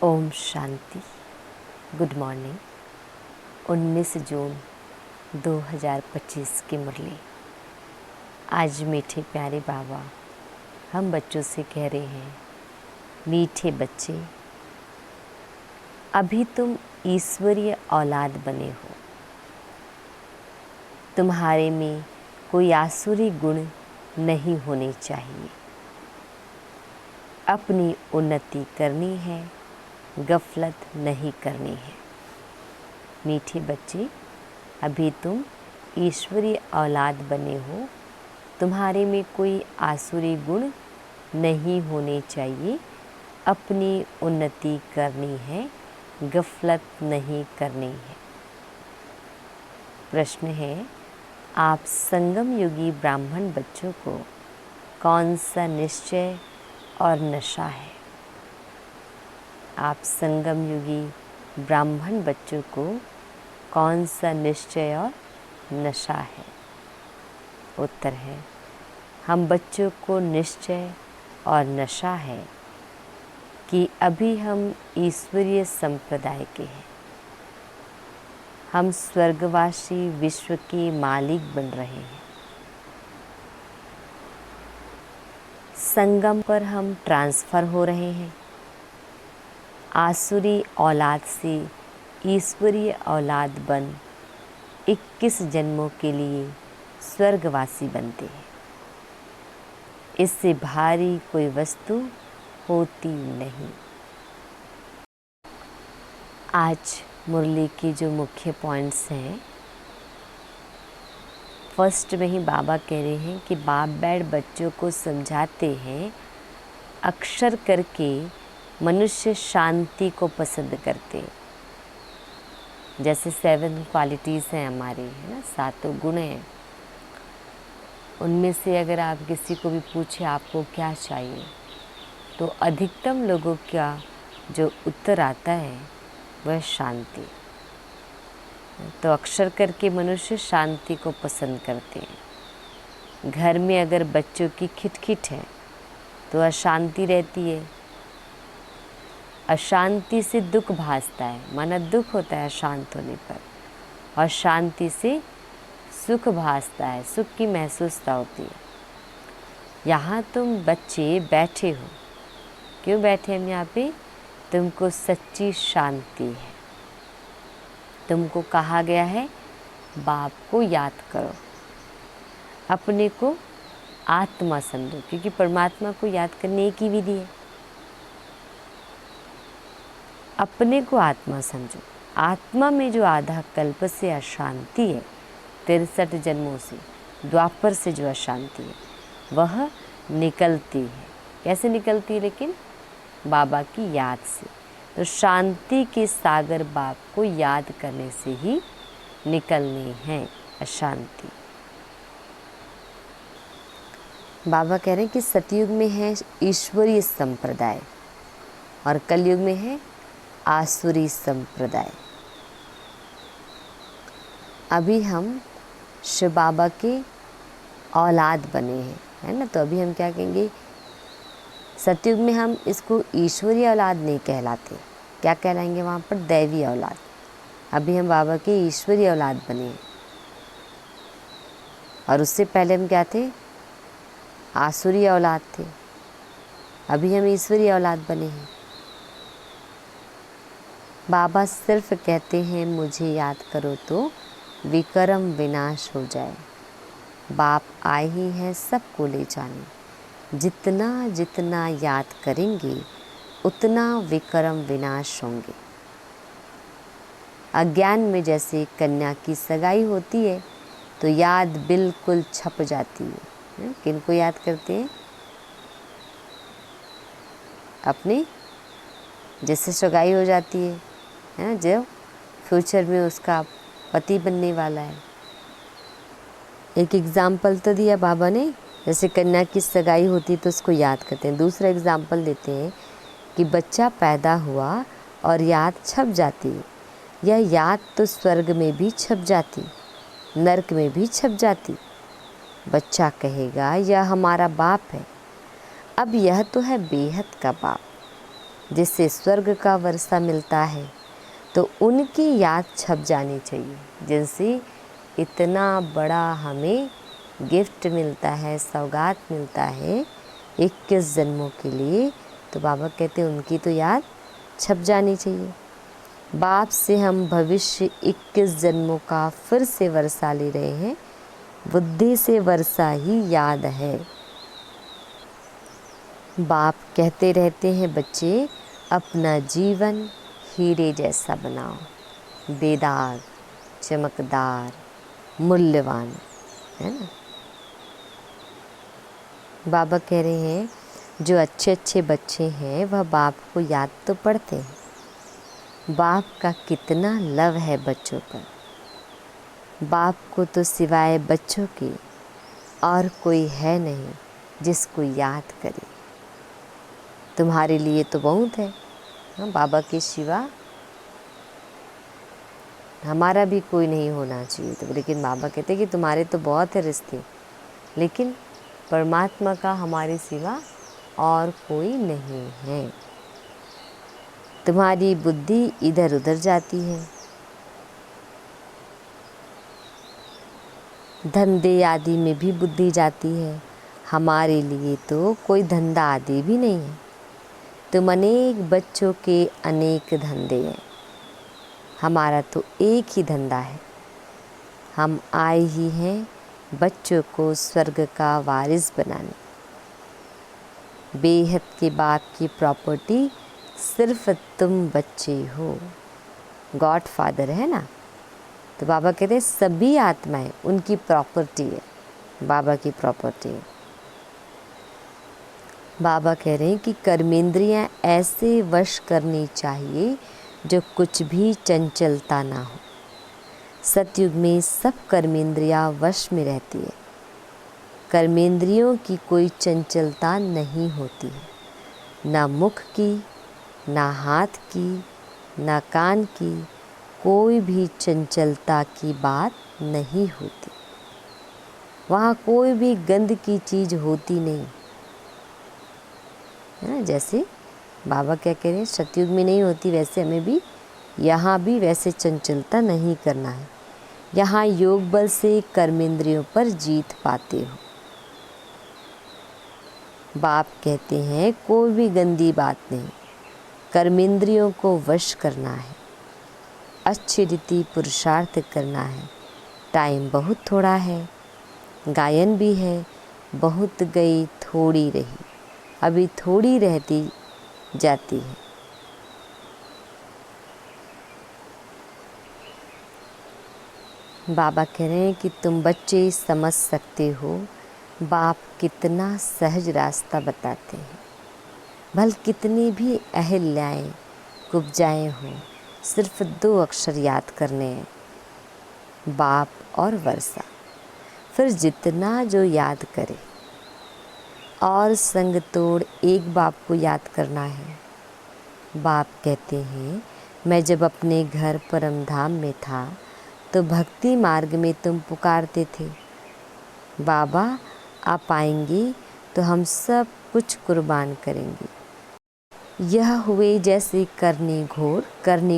Om Shanti. Good morning. 19 जून 2025 की मुरली। आज मीठे प्यारे बाबा हम बच्चों से कह रहे हैं, मीठे बच्चे, अभी तुम ईश्वरीय औलाद बने हो। तुम्हारे में कोई आसुरी गुण नहीं होने चाहिए। अपनी उन्नति करनी है, गफलत नहीं करनी है। मीठे बच्चे, अभी तुम ईश्वरीय औलाद बने हो। तुम्हारे में कोई आसुरी गुण नहीं होने चाहिए। अपनी उन्नति करनी है, गफलत नहीं करनी है। प्रश्न है, आप संगम युगी ब्राह्मण बच्चों को कौन सा निश्चय और नशा है? आप संगम युगी ब्राह्मण बच्चों को कौन सा निश्चय और नशा है? उत्तर है, हम बच्चों को निश्चय और नशा है कि अभी हम ईश्वरीय संप्रदाय के हैं। हम स्वर्गवासी विश्व के मालिक बन रहे हैं। संगम पर हम ट्रांसफ़र हो रहे हैं। आसुरी औलाद से ईश्वरीय औलाद बन 21 जन्मों के लिए स्वर्गवासी बनते हैं। इससे भारी कोई वस्तु होती नहीं। आज मुरली की जो मुख्य पॉइंट्स हैं, फर्स्ट में ही बाबा कह रहे हैं कि बाप बैठ बच्चों को समझाते हैं, अक्षर करके मनुष्य शांति को पसंद करते हैं। जैसे 7 क्वालिटीज़ हैं हमारी, है ना, 7 गुण हैं। उनमें से अगर आप किसी को भी पूछे आपको क्या चाहिए, तो अधिकतम लोगों का जो उत्तर आता है वह शांति। तो अक्षर करके मनुष्य शांति को पसंद करते हैं। घर में अगर बच्चों की खिटखिट है तो अशांति रहती है। अशांति से दुख भासता है, माना दुख होता है अशांत होने पर, और शांति से सुख भासता है, सुख की महसूसता होती है। यहाँ तुम बच्चे बैठे हो, क्यों बैठे हम यहाँ पे? तुमको सच्ची शांति है। तुमको कहा गया है बाप को याद करो, अपने को आत्मा समझो, क्योंकि परमात्मा को याद करने की विधि है। अपने को आत्मा समझो। आत्मा में जो आधा कल्प से अशांति है, 63 जन्मों से, द्वापर से जो अशांति है, वह निकलती है। कैसे निकलती है? लेकिन बाबा की याद से। तो शांति के सागर बाप को याद करने से ही निकलनी है अशांति। बाबा कह रहे हैं कि सतयुग में है ईश्वरीय संप्रदाय और कलयुग में है आसुरी संप्रदाय। अभी हम शिव बाबा के औलाद बने हैं, है ना। तो अभी हम क्या कहेंगे? सतयुग में हम इसको ईश्वरीय औलाद नहीं कहलाते। क्या कहलाएंगे वहाँ पर? दैवी औलाद। अभी हम बाबा के ईश्वरीय औलाद बने हैं। और उससे पहले हम क्या थे? आसुरी औलाद थे। अभी हम ईश्वरीय औलाद बने हैं। बाबा सिर्फ कहते हैं मुझे याद करो तो विक्रम विनाश हो जाए। बाप आए ही हैं सबको ले जाने। जितना जितना याद करेंगे उतना विक्रम विनाश होंगे। अज्ञान में जैसे कन्या की सगाई होती है तो याद बिल्कुल छप जाती है। किनको याद करते हैं? अपने जैसे सगाई हो जाती है ना, जो फ्यूचर में उसका पति बनने वाला है। एक एग्ज़ाम्पल तो दिया बाबा ने, जैसे कन्या की सगाई होती तो उसको याद करते हैं। दूसरा एग्ज़ाम्पल देते हैं कि बच्चा पैदा हुआ और याद छप जाती है। यह याद तो स्वर्ग में भी छप जाती, नरक में भी छप जाती। बच्चा कहेगा यह हमारा बाप है। अब यह तो है बेहद का बाप, जिससे स्वर्ग का वर्षा मिलता है, तो उनकी याद छप जानी चाहिए। जिनसे इतना बड़ा हमें गिफ्ट मिलता है, सौगात मिलता है 21 जन्मों के लिए, तो बाबा कहते हैं उनकी तो याद छप जानी चाहिए। बाप से हम भविष्य 21 जन्मों का फिर से वर्षा ले रहे हैं। बुद्धि से वर्षा ही याद है। बाप कहते रहते हैं, बच्चे अपना जीवन हीरे जैसा बनाओ, बेदाग, चमकदार, मूल्यवान, है ना। बाबा कह रहे हैं जो अच्छे अच्छे बच्चे हैं वह बाप को याद तो पढ़ते हैं। बाप का कितना लव है बच्चों पर। बाप को तो सिवाय बच्चों के और कोई है नहीं जिसको याद करे। तुम्हारे लिए तो बहुत है, हाँ, बाबा के सिवा हमारा भी कोई नहीं होना चाहिए। तो लेकिन बाबा कहते हैं कि तुम्हारे तो बहुत है रिश्ते, लेकिन परमात्मा का हमारे सिवा और कोई नहीं है। तुम्हारी बुद्धि इधर उधर जाती है, धंधे आदि में भी बुद्धि जाती है। हमारे लिए तो कोई धंधा आदि भी नहीं है। तुम अनेक बच्चों के अनेक धंधे हैं, हमारा तो एक ही धंधा है। हम आए ही हैं बच्चों को स्वर्ग का वारिस बनाने। बेहद के बाप की प्रॉपर्टी सिर्फ तुम बच्चे हो। गॉड फादर है ना, तो बाबा कहते हैं सभी आत्माएं उनकी प्रॉपर्टी है, बाबा की प्रॉपर्टी है। बाबा कह रहे हैं कि कर्मेंद्रियां ऐसे वश करनी चाहिए जो कुछ भी चंचलता ना हो। सतयुग में सब कर्मेंद्रियां वश में रहती है। कर्मेंद्रियों की कोई चंचलता नहीं होती है, ना मुख की, ना हाथ की, ना कान की, कोई भी चंचलता की बात नहीं होती। वहाँ कोई भी गंध की चीज़ होती नहीं है ना। जैसे बाबा क्या कह रहे हैं, सतयुग में नहीं होती, वैसे हमें भी यहाँ भी वैसे चंचलता नहीं करना है। यहाँ योग बल से कर्मेंद्रियों पर जीत पाते हो। बाप कहते हैं कोई भी गंदी बात नहीं, कर्मेंद्रियों को वश करना है, अच्छी रीति पुरुषार्थ करना है। टाइम बहुत थोड़ा है, गायन भी है, बहुत गई थोड़ी रही, अभी थोड़ी रहती जाती है। बाबा कह रहे हैं कि तुम बच्चे समझ सकते हो बाप कितना सहज रास्ता बताते हैं। भल कितनी भी अहल्याएं कुब्जाएं हों, सिर्फ 2 अक्षर याद करने हैं, बाप और वर्षा। फिर जितना जो याद करे, और संग तोड़ एक बाप को याद करना है। बाप कहते हैं मैं जब अपने घर परमधाम में था तो भक्ति मार्ग में तुम पुकारते थे, बाबा आप आएंगे तो हम सब कुछ कुर्बान करेंगे। यह हुए जैसे करनी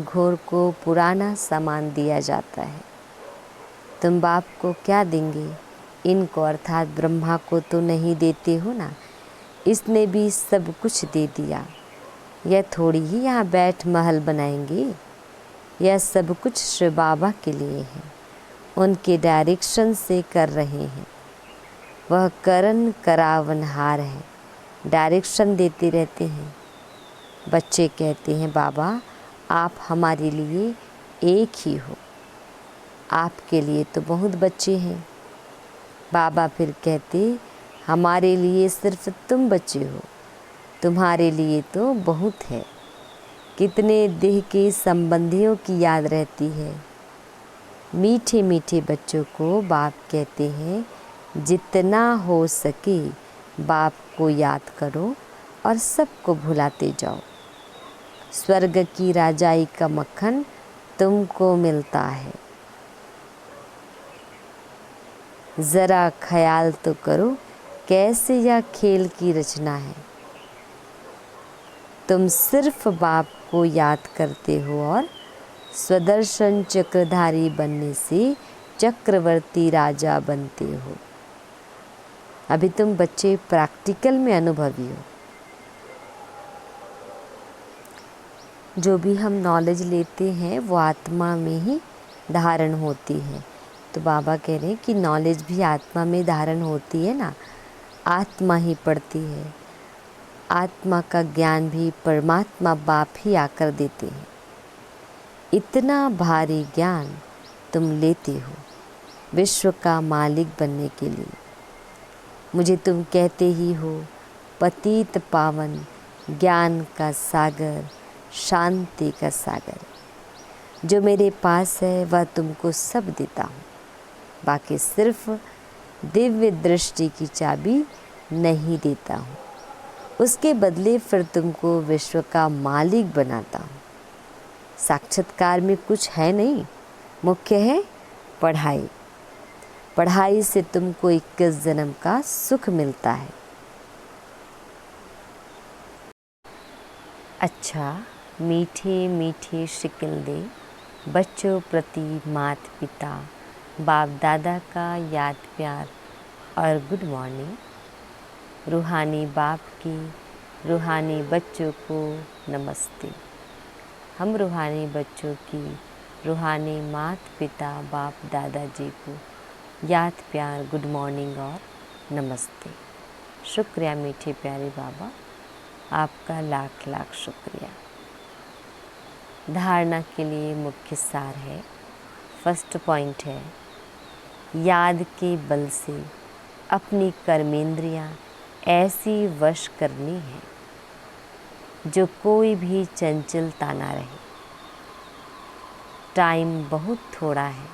घोर को पुराना सामान दिया जाता है। तुम बाप को क्या देंगे, इनको अर्थात ब्रह्मा को तो नहीं देते हो ना, इसने भी सब कुछ दे दिया। यह थोड़ी ही यहाँ बैठ महल बनाएंगे, यह सब कुछ श्री बाबा के लिए है, उनके डायरेक्शन से कर रहे हैं। वह करन करावनहार है, डायरेक्शन देते रहते हैं। बच्चे कहते हैं बाबा आप हमारे लिए एक ही हो, आपके लिए तो बहुत बच्चे हैं। बाबा फिर कहते हमारे लिए सिर्फ तुम बच्चे हो, तुम्हारे लिए तो बहुत है। कितने देह के संबंधियों की याद रहती है। मीठे मीठे बच्चों को बाप कहते हैं जितना हो सके बाप को याद करो और सबको भुलाते जाओ। स्वर्ग की राजाई का मक्खन तुमको मिलता है, ज़रा ख्याल तो करो कैसे यह खेल की रचना है। तुम सिर्फ बाप को याद करते हो और स्वदर्शन चक्रधारी बनने से चक्रवर्ती राजा बनते हो। अभी तुम बच्चे प्रैक्टिकल में अनुभवी हो। जो भी हम नॉलेज लेते हैं वो आत्मा में ही धारण होती है। तो बाबा कह रहे हैं कि नॉलेज भी आत्मा में धारण होती है ना, आत्मा ही पढ़ती है। आत्मा का ज्ञान भी परमात्मा बाप ही आकर देते हैं। इतना भारी ज्ञान तुम लेते हो विश्व का मालिक बनने के लिए। मुझे तुम कहते ही हो पतित पावन, ज्ञान का सागर, शांति का सागर। जो मेरे पास है वह तुमको सब देता हूँ, बाकी सिर्फ दिव्य दृष्टि की चाबी नहीं देता हूँ। उसके बदले फिर तुमको विश्व का मालिक बनाता हूँ। साक्षात्कार में कुछ है नहीं, मुख्य है पढ़ाई। पढ़ाई से तुमको 21 जन्म का सुख मिलता है। अच्छा, मीठे मीठे शिकल दे बच्चों प्रति माता पिता बाप दादा का याद प्यार और गुड मॉर्निंग। रूहानी बाप की रूहानी बच्चों को नमस्ते। हम रूहानी बच्चों की रूहानी माता पिता बाप दादाजी को याद प्यार, गुड मॉर्निंग और नमस्ते। शुक्रिया मीठे प्यारे बाबा, आपका लाख लाख शुक्रिया। धारणा के लिए मुख्य सार है, फर्स्ट पॉइंट है, याद के बल से अपनी कर्मेंद्रियां ऐसी वश करनी है जो कोई भी चंचलता ना रहे। टाइम बहुत थोड़ा है,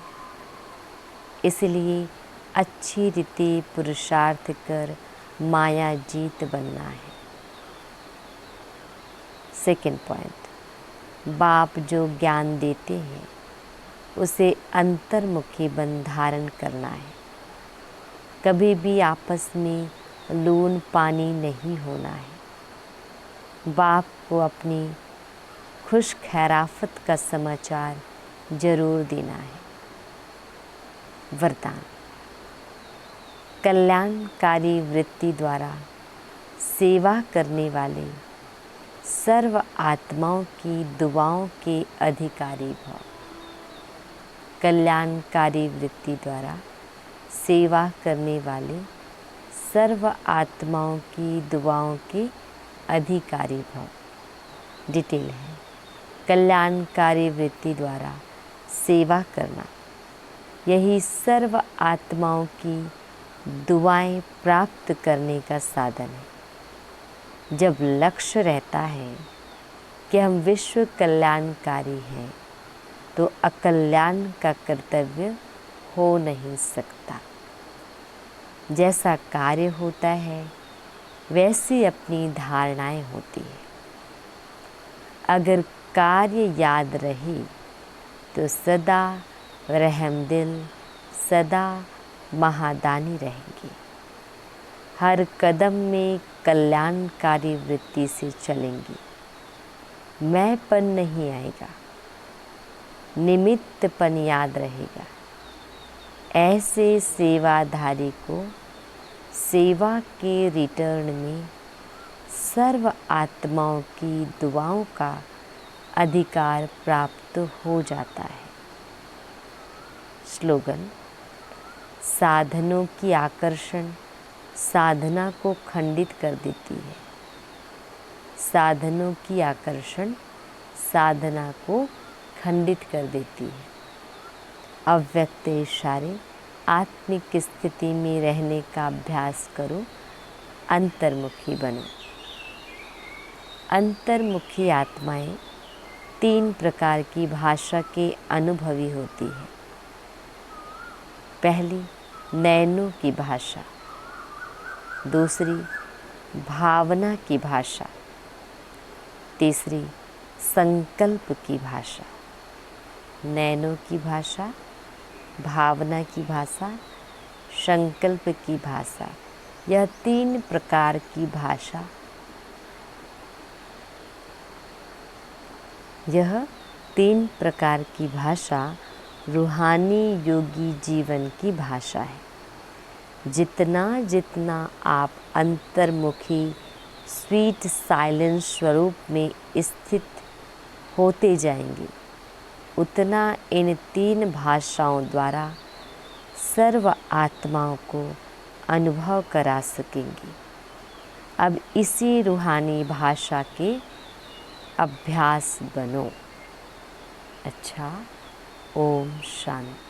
इसलिए अच्छी रीति पुरुषार्थ कर माया जीत बनना है। सेकंड पॉइंट, बाप जो ज्ञान देते हैं उसे अंतर्मुखी बन धारण करना है। कभी भी आपस में लून पानी नहीं होना है। बाप को अपनी खुश खैराफत का समाचार जरूर देना है। वरदान, कल्याणकारी वृत्ति द्वारा सेवा करने वाले सर्व आत्माओं की दुआओं के अधिकारी भव। कल्याणकारी वृत्ति द्वारा सेवा करने वाले सर्व आत्माओं की दुआओं के अधिकारी भव। डिटेल है, कल्याणकारी वृत्ति द्वारा सेवा करना, यही सर्व आत्माओं की दुआएं प्राप्त करने का साधन है। जब लक्ष्य रहता है कि हम विश्व कल्याणकारी हैं, तो अकल्याण का कर्तव्य हो नहीं सकता। जैसा कार्य होता है वैसी अपनी धारणाएं होती है। अगर कार्य याद रहे तो सदा रहमदिल, सदा महादानी रहेंगे। हर कदम में कल्याणकारी वृत्ति से चलेंगी। मैंपन नहीं आएगा, निमित्तपन याद रहेगा। ऐसे सेवाधारी को सेवा के रिटर्न में सर्व आत्माओं की दुआओं का अधिकार प्राप्त हो जाता है। स्लोगन, साधनों की आकर्षण साधना को खंडित कर देती है। साधनों की आकर्षण साधना को खंडित कर देती है। अव्यक्त इशारे आत्मिक स्थिति में रहने का अभ्यास करो, अंतर्मुखी बनो। अंतर्मुखी आत्माएं 3 प्रकार की भाषा के अनुभवी होती है। पहली, नैनों की भाषा। दूसरी, भावना की भाषा। तीसरी, संकल्प की भाषा। नैनों की भाषा, भावना की भाषा, संकल्प की भाषा, यह 3 प्रकार की भाषा यह 3 प्रकार की भाषा रूहानी योगी जीवन की भाषा है। जितना जितना आप अंतर्मुखी स्वीट साइलेंस स्वरूप में स्थित होते जाएंगे, उतना इन 3 भाषाओं द्वारा सर्व आत्माओं को अनुभव करा सकेंगे। अब इसी रूहानी भाषा के अभ्यास बनो। अच्छा, ओम शांति।